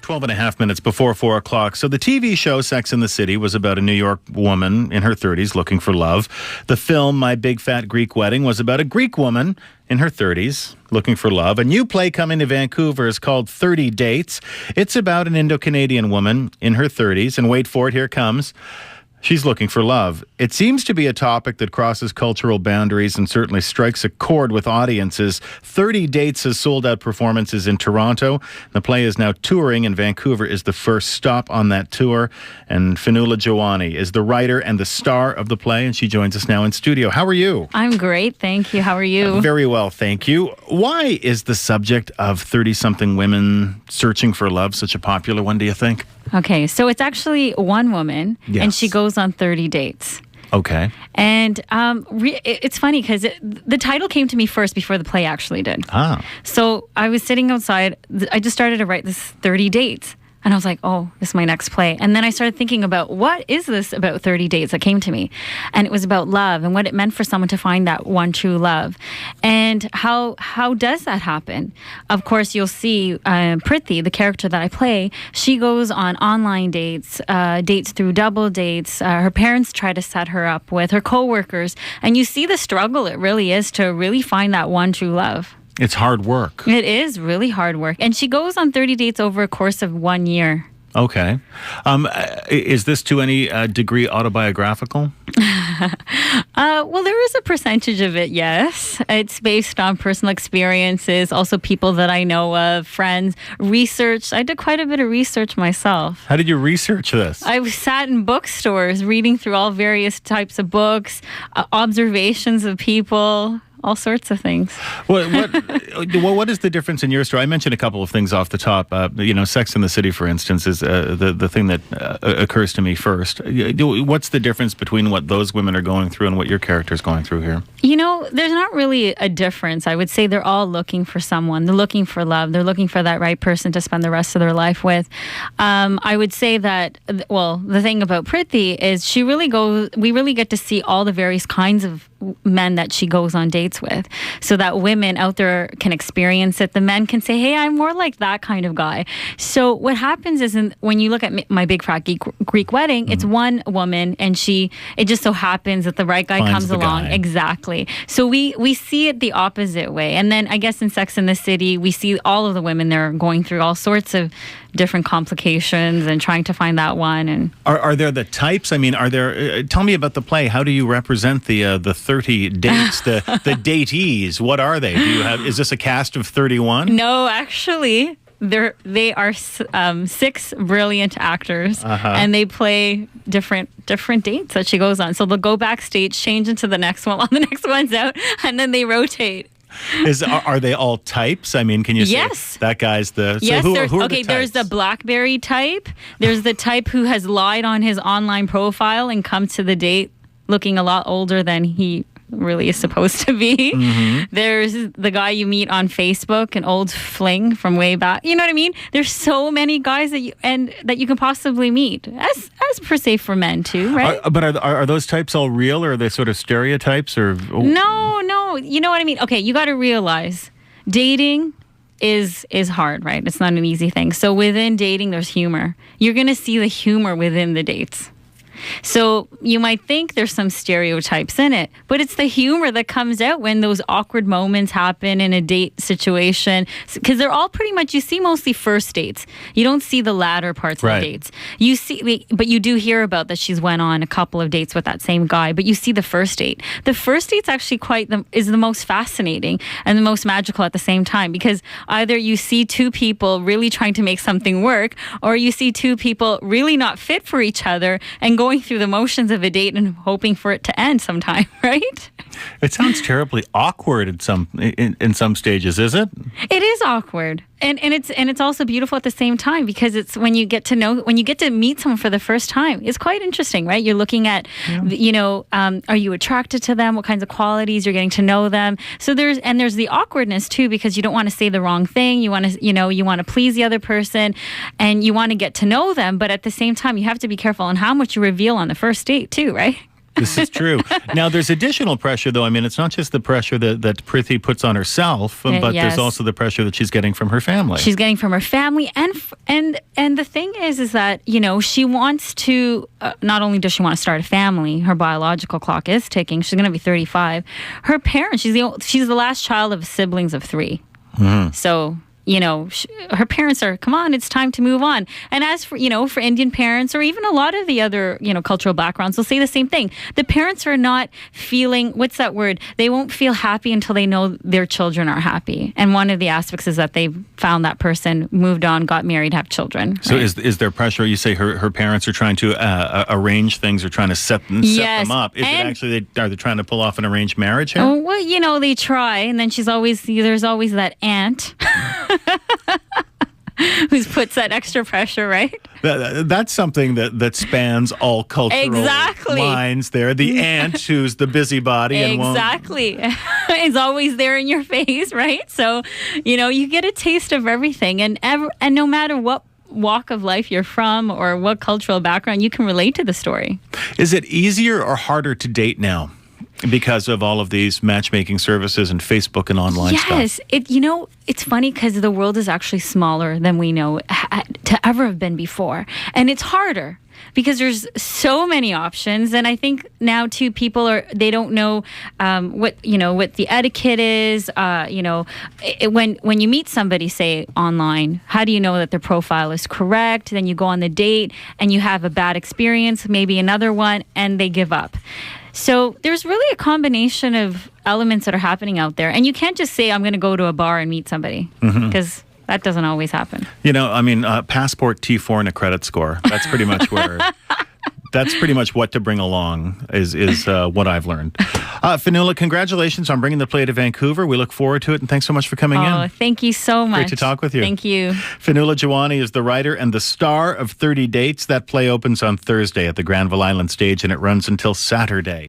12 and a half minutes before 4 o'clock. So the TV show Sex and the City was about a New York woman in her 30s looking for love. The film My Big Fat Greek Wedding was about a Greek woman in her 30s looking for love. A new play coming to Vancouver is called 30 Dates. It's about an Indo-Canadian woman in her 30s, and wait for it, here it comes. She's looking for love. It seems to be a topic that crosses cultural boundaries and certainly strikes a chord with audiences. 30 Dates has sold out performances in Toronto. The play is now touring, and Vancouver is the first stop on that tour. And Fionnuala Jawani is the writer and the star of the play, and she joins us now in studio. How are you? I'm great, thank you. How are you? Very well, thank you. Why is the subject of 30-something women searching for love such a popular one, do you think? Okay, so it's actually one woman, and she goes on 30 dates. Okay. And it's funny because the title came to me first before the play actually did. So I was sitting outside. I just started to write this 30 dates. And I was like, oh, this is my next play. And then I started thinking about what is this about 30 dates that came to me. And it was about love and what it meant for someone to find that one true love. And how does that happen? Of course, you'll see Prithvi, the character that I play, she goes on online dates, dates through double dates. Her parents try to set her up with her coworkers. And you see the struggle it really is to really find that one true love. It's hard work. It is really hard work. And she goes on 30 dates over a course of 1 year. Okay. Is this to any degree autobiographical? Well, there is a percentage of it, yes. It's based on personal experiences, also people that I know of, friends, research. I did quite a bit of research myself. How did you research this? I sat in bookstores reading through all various types of books, observations of people, all sorts of things. What is the difference in your story? I mentioned a couple of things off the top. Sex and the City, for instance, is the thing that occurs to me first. What's the difference between what those women are going through and what your character is going through here? There's not really a difference. I would say they're all looking for someone. They're looking for love. They're looking for that right person to spend the rest of their life with. I would say that, the thing about Prithvi is we really get to see all the various kinds of men that she goes on dates with, so that women out there can experience it. The men can say, hey, I'm more like that kind of guy. So what happens is when you look at My Big Fat Greek Wedding, it's one woman, and it just so happens that the right guy comes along. Exactly. So we see it the opposite way. And then I guess in Sex and the City, we see all of the women there going through all sorts of different complications and trying to find that one. And are there the types? I mean, tell me about the play. How do you represent the 30 dates, the datees? What are they? Is this a cast of 31? No, actually, they are 6 brilliant actors, and they play different dates that she goes on. So they'll go backstage, change into the next one while the next one's out, and then they rotate. Are they all types? I mean, can you say that guy's the... Yes, who are the types? There's the BlackBerry type. There's the type who has lied on his online profile and come to the date looking a lot older than he really is supposed to be. There's the guy you meet on Facebook, an old fling from way back. You know what I mean? There's so many guys that you can possibly meet, as per se for men too, right? But are those types all real, or are they sort of stereotypes? Or No. You know what I mean? Okay, you got to realize dating is hard, right? It's not an easy thing. So within dating, there's humor. You're going to see the humor within the dates. So you might think there's some stereotypes in it, but it's the humor that comes out when those awkward moments happen in a date situation. Because they're all pretty much, you see mostly first dates. You don't see the latter parts of the dates. You see, but you do hear about that she's went on a couple of dates with that same guy, but you see the first date. The first date's actually is the most fascinating and the most magical at the same time, because either you see two people really trying to make something work, or you see two people really not fit for each other and going through the motions of a date and hoping for it to end sometime, right? It sounds terribly awkward in some stages, is it? It is awkward. And it's also beautiful at the same time, because it's when you get to meet someone for the first time, it's quite interesting, right? You're looking at, are you attracted to them? What kinds of qualities? You're getting to know them. So there's the awkwardness too, because you don't want to say the wrong thing. You want to please the other person, and you want to get to know them. But at the same time, you have to be careful on how much you reveal on the first date too, right? This is true. Now, there's additional pressure, though. I mean, it's not just the pressure that Prithvi puts on herself, but Yes. there's also the pressure that she's getting from her family. She's getting from her family, and the thing is that, you know, she wants to. Not only does she want to start a family, her biological clock is ticking. She's going to be 35. Her parents. She's the last child of siblings of 3. Mm-hmm. So, you know, her parents are, come on, it's time to move on. And as for, you know, for Indian parents or even a lot of the other, you know, cultural backgrounds, they'll say the same thing. The parents are not feeling, what's that word? They won't feel happy until they know their children are happy. And one of the aspects is that they found that person, moved on, got married, have children. Right? So is there pressure? You say her parents are trying to arrange things or trying to set them up. Is it actually, are they trying to pull off an arranged marriage here? Oh, well, you know, they try. And then there's always that aunt. Who puts that extra pressure, right? That's something that spans all cultural lines there. The aunt who's the busybody and exactly is always there in your face, right? So, you know, you get a taste of everything, and no matter what walk of life you're from or what cultural background, you can relate to the story. Is it easier or harder to date now? Because of all of these matchmaking services and Facebook and online stuff. Yes. You know, it's funny because the world is actually smaller than we know to ever have been before. And it's harder because there's so many options. And I think now, too, they don't know what the etiquette is. When you meet somebody, say, online, how do you know that their profile is correct? Then you go on the date and you have a bad experience, maybe another one, and they give up. So there's really a combination of elements that are happening out there. And you can't just say, I'm going to go to a bar and meet somebody, because that doesn't always happen. You know, I mean, passport T4 and a credit score. That's pretty much where... That's pretty much what to bring along is what I've learned. Fionnuala, congratulations on bringing the play to Vancouver. We look forward to it, and thanks so much for coming in. Oh, thank you so much. Great to talk with you. Thank you. Fionnuala Jawani is the writer and the star of 30 Dates. That play opens on Thursday at the Granville Island stage, and it runs until Saturday.